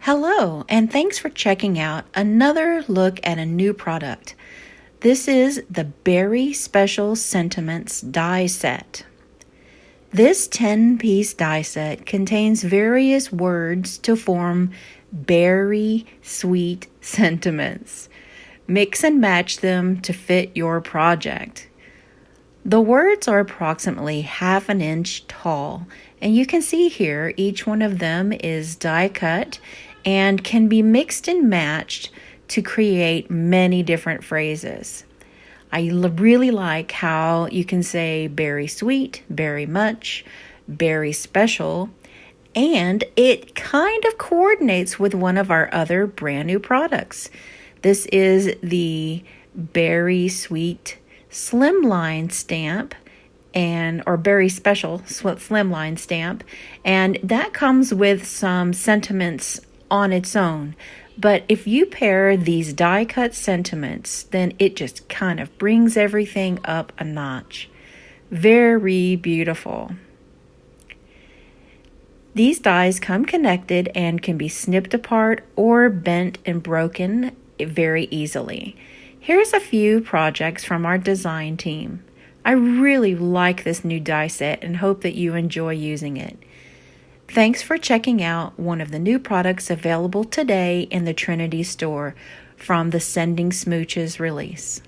Hello, and thanks for checking out another look at a new product. This is the Beary Special Sentiments die set. This 10-piece die set contains various words to form berry sweet sentiments. Mix and match them to fit your project. The words are approximately half an inch tall, and you can see here each one of them is die cut and can be mixed and matched to create many different phrases. I really like how you can say berry sweet, berry much, berry special, and it kind of coordinates with one of our other brand new products. This is the berry sweet slimline stamp or berry special slimline stamp, and that comes with some sentiments on its own. But if you pair these die cut sentiments, then it just kind of brings everything up a notch. Very beautiful. These dies come connected and can be snipped apart or bent and broken very easily. Here's a few projects from our design team. I really like this new die set and hope that you enjoy using it. Thanks for checking out one of the new products available today in the Trinity store from the Sending Smooches release.